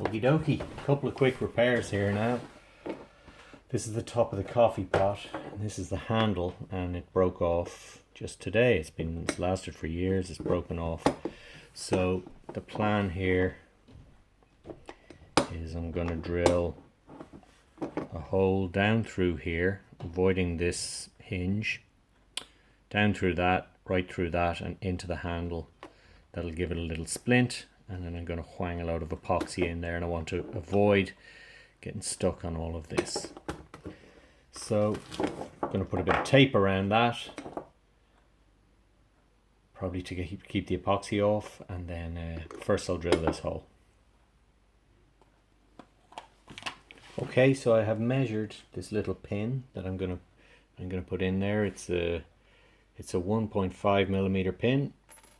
Okie dokie, couple of quick repairs here now. This is the top of the coffee pot, and this is the handle, and it broke off just today. It's lasted for years, it's broken off. So the plan here is I'm going to drill a hole down through here, avoiding this hinge, down through that, right through that, and into the handle. That'll give it a little splint, and then I'm going to whang a load of epoxy in there, and I want to avoid getting stuck on all of this. So I'm going to put a bit of tape around that, probably to keep the epoxy off, and then first I'll drill this hole. Okay, so I have measured this little pin that I'm gonna put in there. It's a 1.5 millimeter pin.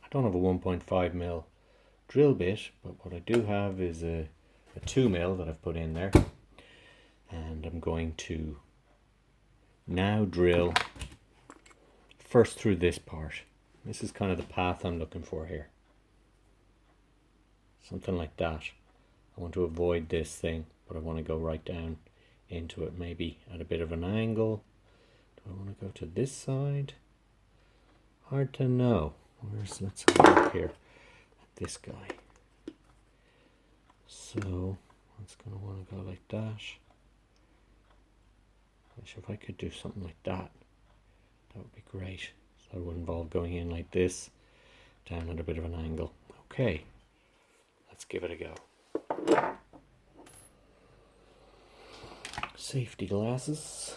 I don't have a 1.5 mil drill bit, but what I do have is a 2 mil that I've put in there, and I'm going to now drill first through this part. This is kind of the path I'm looking for here, something like that. I want to avoid this thing, but I want to go right down into it, maybe at a bit of an angle. Do I want to go to this side? Hard to know. Let's have a look here at this guy. So it's going to want to go like that. Wish if I could do something like that, that would be great. So it would involve going in like this, down at a bit of an angle. Okay, let's give it a go. Safety glasses.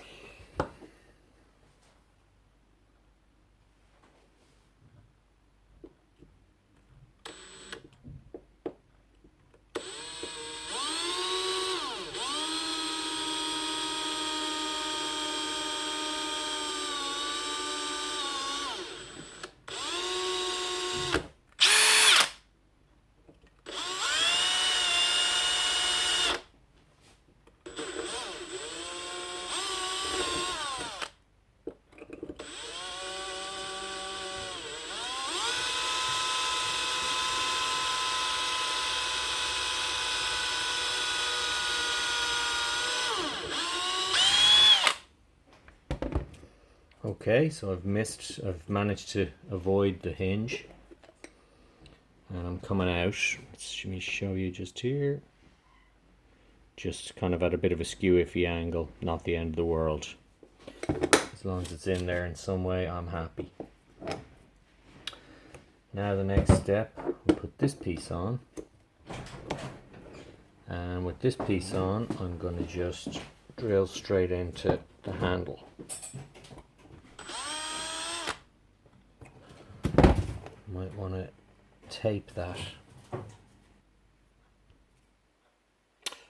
Okay, so I've managed to avoid the hinge, and I'm coming out. Let me show you just here. Just kind of at a bit of a skew-iffy angle, not the end of the world. As long as it's in there in some way, I'm happy. Now the next step, we'll put this piece on. And with this piece on, I'm going to just drill straight into the handle. Might want to tape that.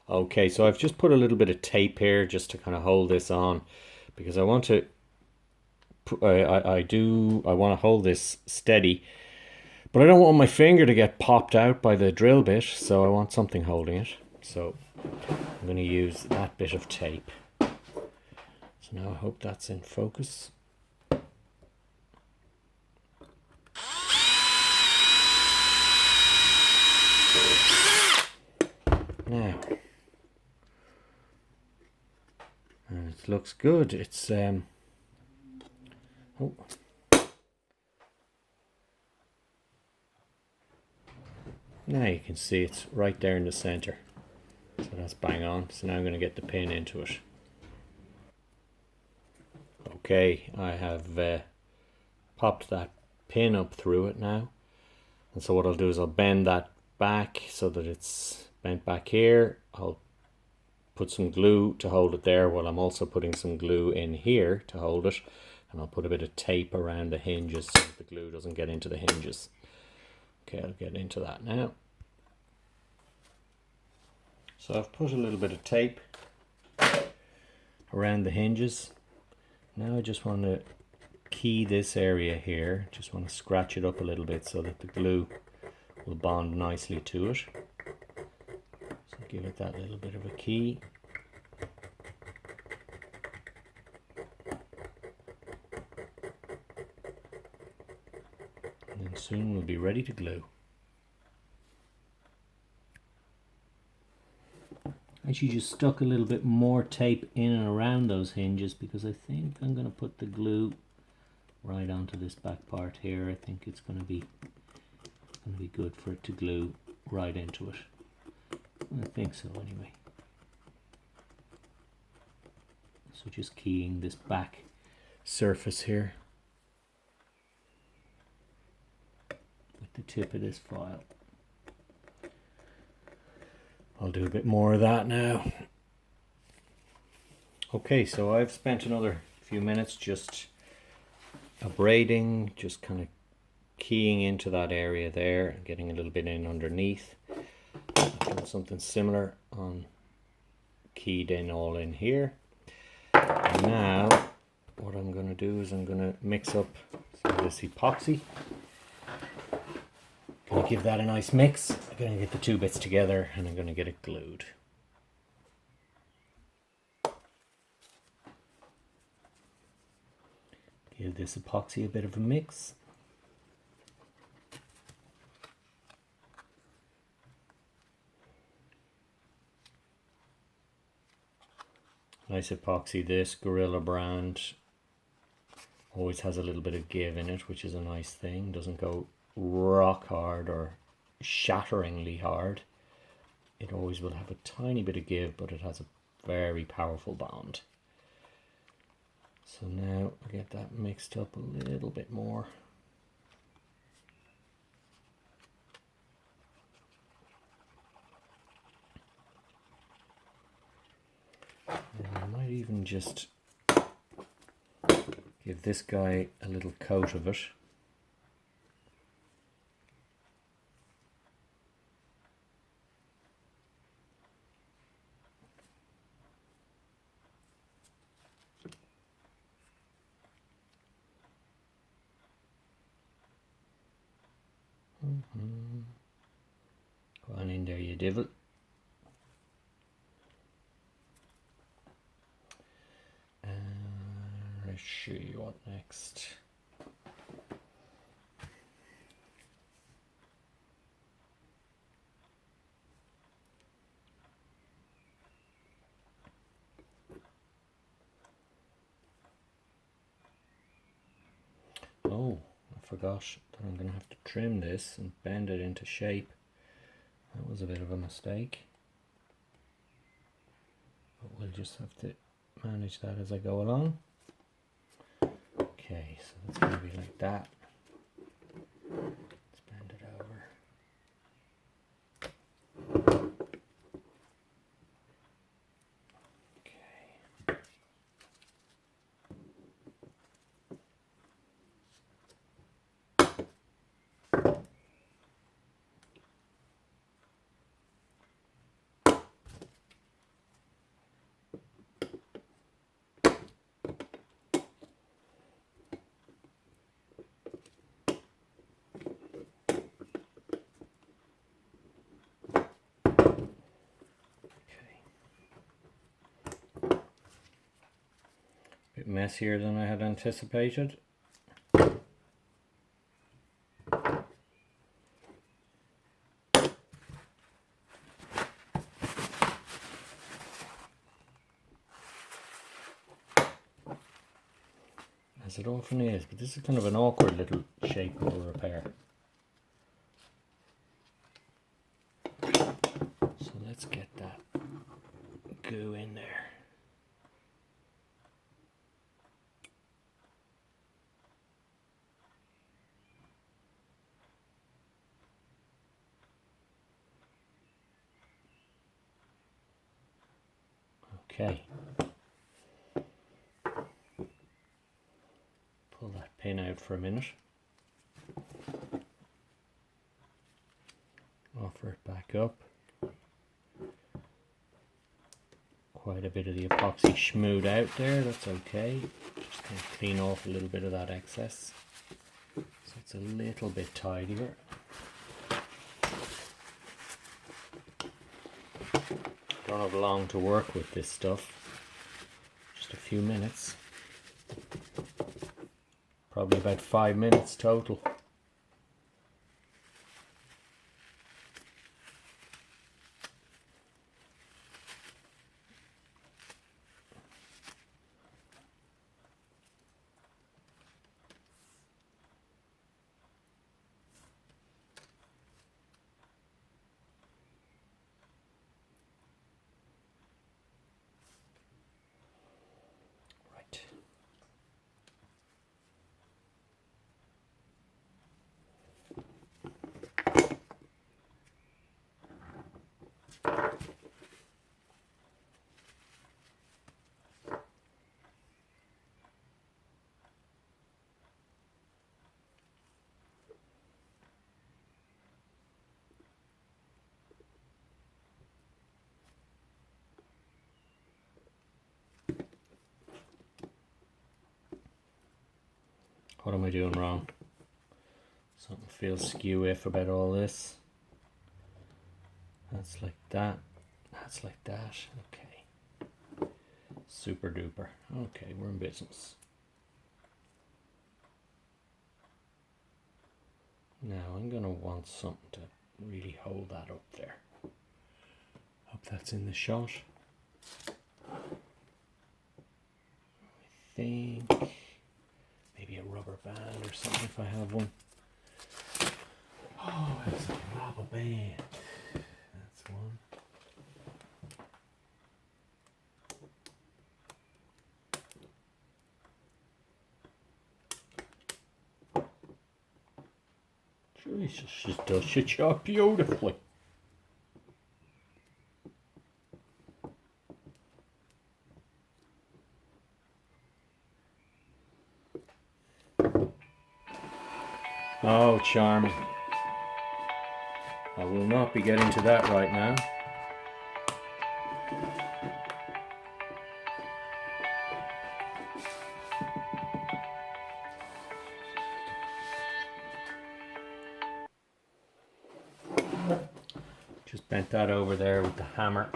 Okay, so I've just put a little bit of tape here just to kind of hold this on, because I want to I want to hold this steady, but I don't want my finger to get popped out by the drill bit, so I want something holding it. So I'm going to use that bit of tape. So now I hope that's in focus. Now, and it looks good. It's oh, now you can see it's right there in the center, so that's bang on. So now I'm going to get the pin into it. Okay, I have popped that pin up through it now, and so what I'll do is I'll bend that back so that it's bent back here. I'll put some glue to hold it there, while I'm also putting some glue in here to hold it, and I'll put a bit of tape around the hinges so that the glue doesn't get into the hinges. Okay, I'll get into that now. So I've put a little bit of tape around the hinges. Now I just want to key this area here, just want to scratch it up a little bit so that the glue will bond nicely to it. So give it that little bit of a key. And then soon we'll be ready to glue. actually just stuck a little bit more tape in and around those hinges because I think I'm going to put the glue right onto this back part here. I think it's going to be good for it to glue right into it. I think so anyway. So just keying this back surface here with the tip of this file. I'll do a bit more of that now. Okay, so I've spent another few minutes just abrading, just kind of keying into that area there and getting a little bit in underneath. I've done something similar on keyed in all in here. And now what I'm going to do is I'm going to mix up some of this epoxy. Going to give that a nice mix. I'm going to get the two bits together and I'm going to get it glued. Give this epoxy a bit of a mix. Nice epoxy, this Gorilla brand always has a little bit of give in it, which is a nice thing. Doesn't go rock hard or shatteringly hard. It always will have a tiny bit of give, but it has a very powerful bond. So now I get that mixed up a little bit more. And I might even just give this guy a little coat of it. Go on in there, you devil. Let's show you what next. Oh, I forgot that I'm going to have to trim this and bend it into shape. That was a bit of a mistake. But we'll just have to manage that as I go along. Okay, so that's going to be like that. Let's bend it over. Bit messier than I had anticipated. As it often is, but this is kind of an awkward little shape of a repair. So let's get that goo in there. Okay. Pull that pin out for a minute. Offer it back up. Quite a bit of the epoxy schmooed out there, that's okay. Just kind of clean off a little bit of that excess. So it's a little bit tidier. Don't have long to work with this stuff. Just a few minutes. Probably about 5 minutes total. What am I doing wrong? Something feels skew-iff about all this. That's like that. That's like that. Okay. Super duper. Okay, we're in business. Now I'm going to want something to really hold that up there. Hope that's in the shot. I think maybe a rubber band or something if I have one. Oh, it's a rubber band. That's one. Jesus, she does your job beautifully. Oh, charming. I will not be getting to that right now. Just bent that over there with the hammer.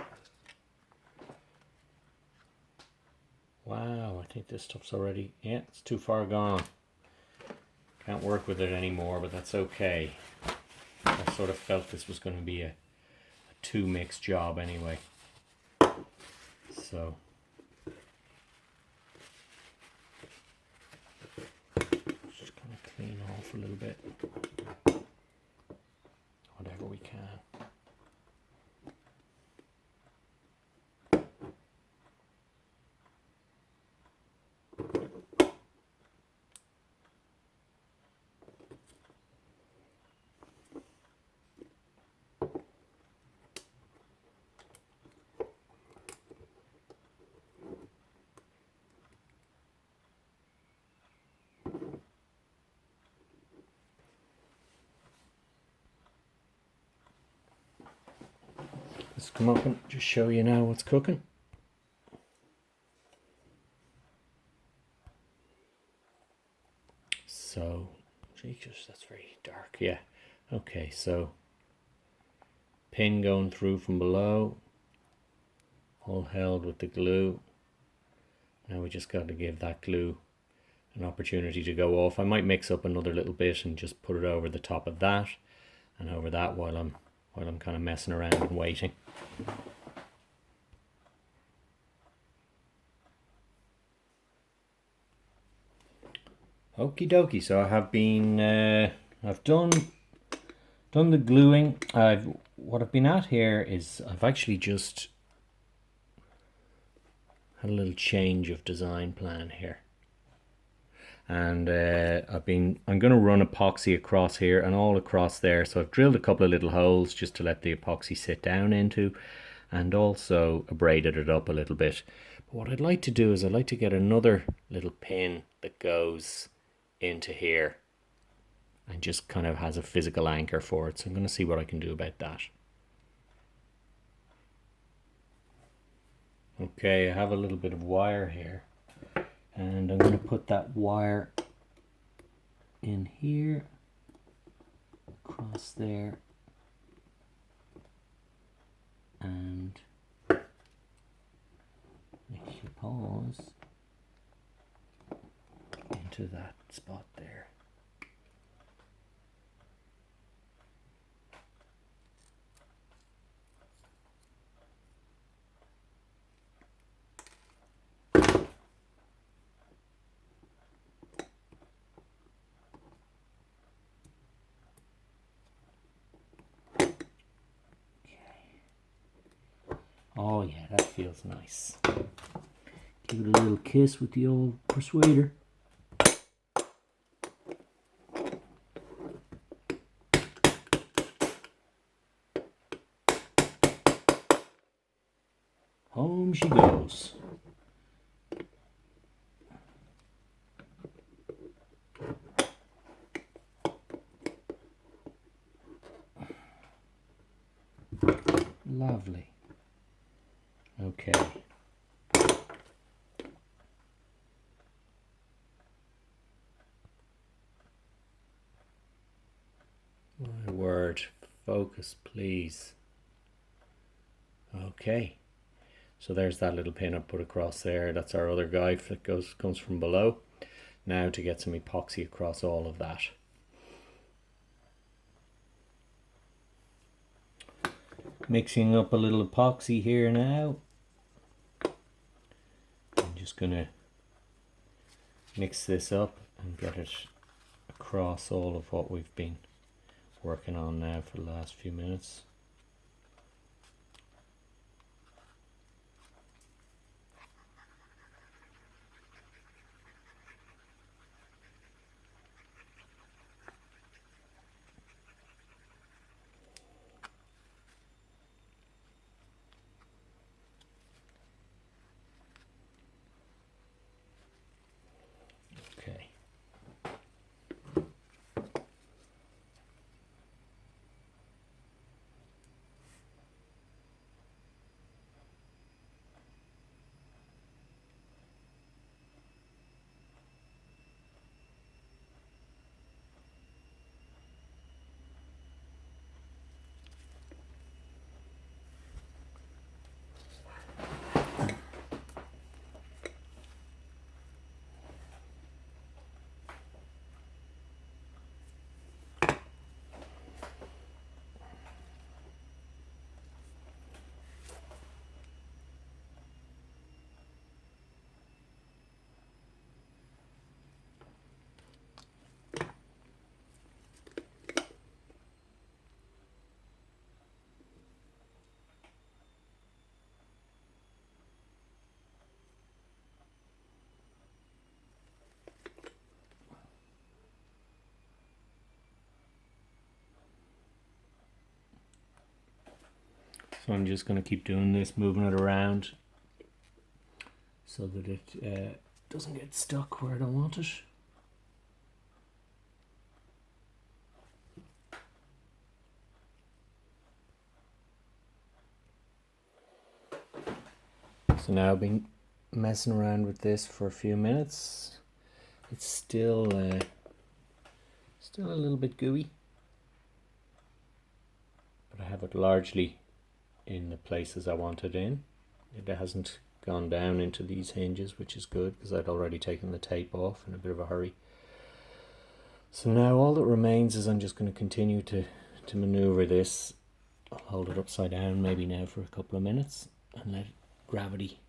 Wow, I think this stuff's already, yeah, it's too far gone. Can't work with it anymore, but that's okay. I sort of felt this was going to be a two mix job anyway. So just going to clean off a little bit. Whatever we can. Let's come up and just show you now what's cooking. So, Jesus, that's very dark. Yeah. Okay, so pin going through from below, all held with the glue. Now we just got to give that glue an opportunity to go off. I might mix up another little bit and just put it over the top of that and over that while I'm kind of messing around and waiting. Okie dokie. So I have been I've done the gluing. What I've been at here is I've actually just had a little change of design plan here. And I'm going to run epoxy across here and all across there. So I've drilled a couple of little holes just to let the epoxy sit down into, and also abraded it up a little bit. But what I'd like to do is I'd like to get another little pin that goes into here and just kind of has a physical anchor for it. So I'm going to see what I can do about that. Okay, I have a little bit of wire here, and I'm going to put that wire in here, across there, and make you pause into that spot there. Oh yeah, that feels nice. Give it a little kiss with the old persuader. Home she goes. Lovely. Okay. Focus, please. Okay, so there's that little pin I put across there. That's our other guide that comes from below. Now to get some epoxy across all of that. Mixing up a little epoxy here now. I'm just gonna mix this up and get it across all of what we've been working on now for the last few minutes. Okay. So I'm just going to keep doing this, moving it around so that it doesn't get stuck where I don't want it. So now I've been messing around with this for a few minutes. It's still a little bit gooey, but I have it largely in the places I want it in. It hasn't gone down into these hinges, which is good because I'd already taken the tape off in a bit of a hurry. So now all that remains is I'm just going to continue to maneuver this. I'll hold it upside down maybe now for a couple of minutes and let gravity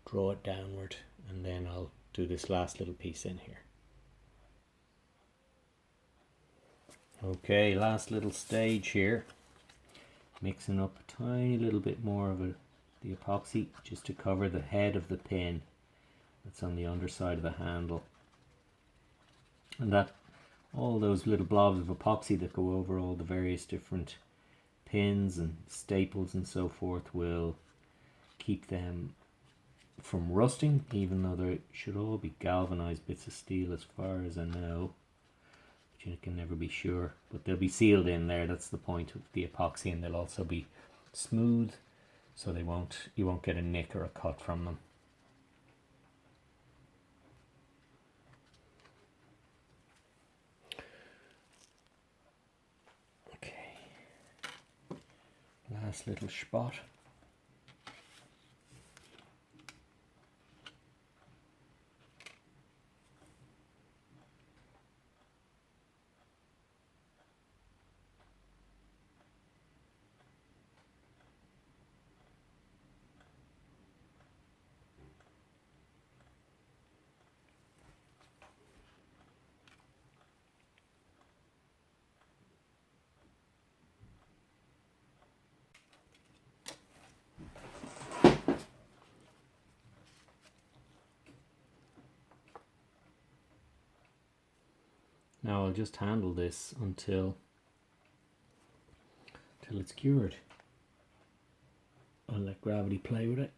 draw it downward, and then I'll do this last little piece in here. Okay, last little stage here. Mixing up a tiny little bit more of the epoxy just to cover the head of the pin that's on the underside of the handle. And that all those little blobs of epoxy that go over all the various different pins and staples and so forth will keep them from rusting, even though they should all be galvanized bits of steel as far as I know. But you can never be sure. But they'll be sealed in there, that's the point of the epoxy, and they'll also be smooth so you won't get a nick or a cut from them. Okay, last little spot. Now I'll just handle this until it's cured. I'll let gravity play with it.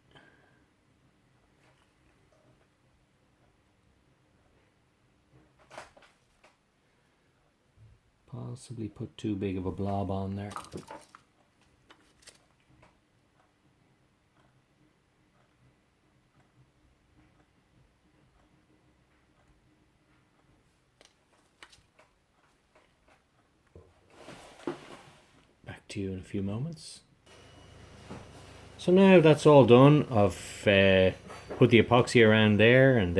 Possibly put too big of a blob on there. to you in a few moments. So now that's all done. I've put the epoxy around there, and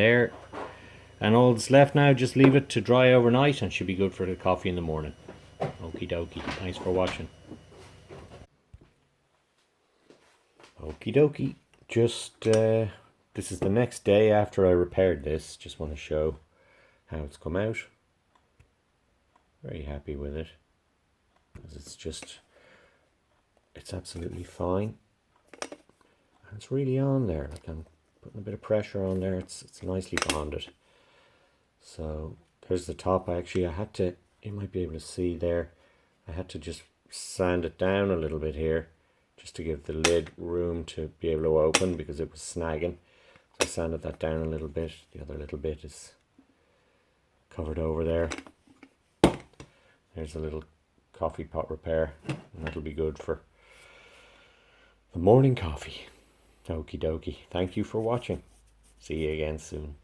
all that's left now, just leave it to dry overnight and should be good for the coffee in the morning. Okie dokie. Thanks for watching. Okie dokie. Just this is the next day after I repaired this. Just want to show how it's come out. Very happy with it, because it's absolutely fine. And it's really on there. Like, I'm putting a bit of pressure on there. It's nicely bonded. So there's the top. I had to, you might be able to see there, I had to just sand it down a little bit here, just to give the lid room to be able to open, because it was snagging. So I sanded that down a little bit. The other little bit is covered over there. There's a little coffee pot repair, and that'll be good for the morning coffee. Okie dokie. Thank you for watching. See you again soon.